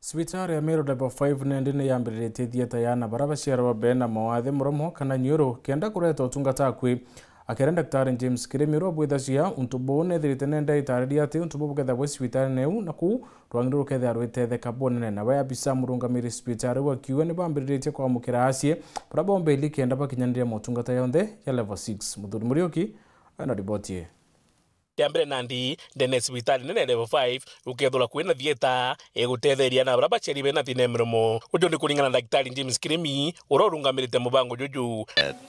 Sibitari ya MERU level 5 nende ne yambirite thieta yana barabashira wa BENA WATHE MUROMO kana nyuro kenda kureta utungata akwi akera daktari James Kiremiro bwithashia untubone thirite nenda itariria ati untubu getha bwe sibitari neu naku rwang'iro ketha rwethethe kabone na baya bisa murungamiri sibitari wa kiwe ne bambirite kwa mukira asie barabombe likenda bakinyandiria mutungata yonthe ya level 6 muthuri Murioki ana ribotie Kiambere nandi ndene sibitari nene level 5 ukethura kwina thieta egutetheria na barabacheri bena thine MUROMO ujo ni kuringana na daktari James Kiremi urorungamirite mubango juju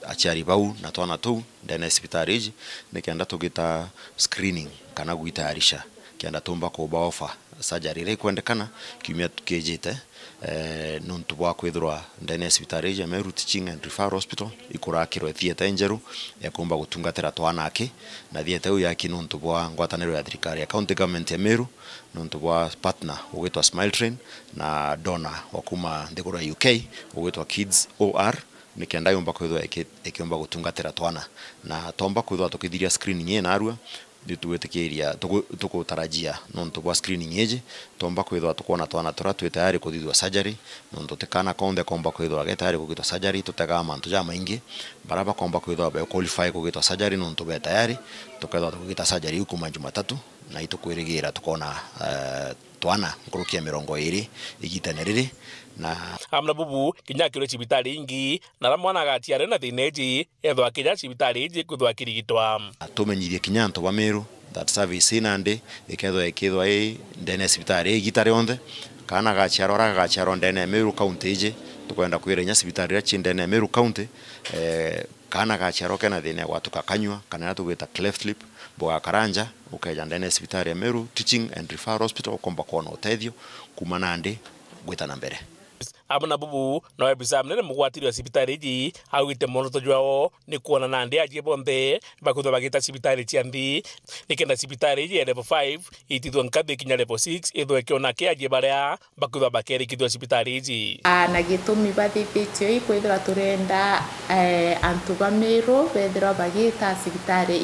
aciari bau na twana tu ndene sibitari iji nikenda tugita screening kana gwitarisha kenda tumba ko baofa surgery ri kwendekana kiumia tukejete nuntu bwa kwithirwa ndene sibitari ya MERU Teaching and Referral Hospital ikurakirwe thieta njeru yakumba gutungatira twana ake na thieta yu yaki nuntu bwa ngwataniro ya thirikari ya county government ya MERU nuntu bwa partner ugitwa Smile Train na donor wakuma ndigura UK ugitwa Kids OR nikenda yomba kwithwa ekiomba gutungatira twana na tomba kwithwa tukithiria screening ye narua tuwetekeria tukutarajia nonto bwa screening yeje tomba kwithwa tukona twana tura twe tayari kuthithwa surgery nonto tekana konde komba kwithwa ge tayari kugitwa surgery tutega mantu ja maingi baraba komba kwithwa be qualify kugitwa surgery nonto be tayari tukethwa tukigita surgery ukuma Jumatatu na itukwirigira tukona twana ngurukia 20 igitanerire na amna bubu kinyakiro cibitari ingi na ramwana agatiare na thineji ethwa kinya cibitari ingi kuthwa kirigitwa tumenyirie kinyanto wa MERU that service inande ikethwa ndene cibitari igitare onthe kana gacharo ndene MERU county ije tukwenda kwirenya cibitari ya ndene MERU county kana gacharo kana thine gwatuka kanywa kana tugita cleft lip boga karanja ukeja ndene cibitari ya MERU Teaching and Referral Hospital komba kona utethio kuma nande gwitana mbere abana bubu no ebisa mnene mugwatiri wa sibitari iji awite monoto jwao ni kuona nande aje bonde bakuthwa bagita sibitari chiandi nikenda sibitari iji level 5 itithwa nkabe kinya level 6 ithwe kiona ke aje baria bakuthwa bakeri kithwa sibitari iji na gitumi bathithitio ikwithwa turenda antu ba MERU bethira bagita sibitari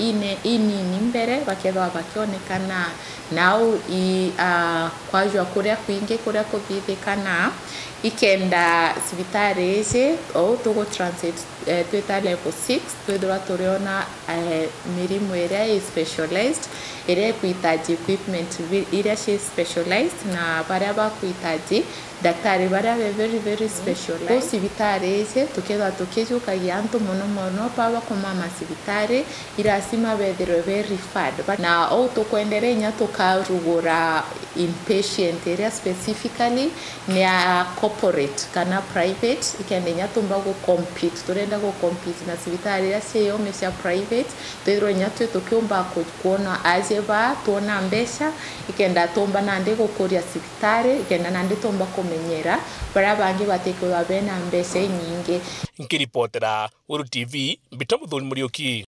inini mbere bakethwa bakionekana nao kwajwa kuria kwingi kuria kuthithikana ikenda sibitari ije o tugo transit twita level 6 twithira turiona mirimu iria specialized iria kuitaji equipment iria specialized na baria bakuitaji daktari baria very specialized sibitari ije tukethwa tukijukagia antu muno baba kuma sibitari irasima bethirwe very referred na o tukwenderea nya tukarugura inpatient area specifically ni corporate kana private ikende nya tumba go compete turenda go compete na sibitari ya seyo mesha private twithirwe nya tukiomba kuona ajeba tuona mbesha ikenda tomba nande gukuria sibitari ikenda nande tomba kumenyera bara bangi batekwa bena mbesha nyingi nkiripotera Uru TV Muthuri Murioki.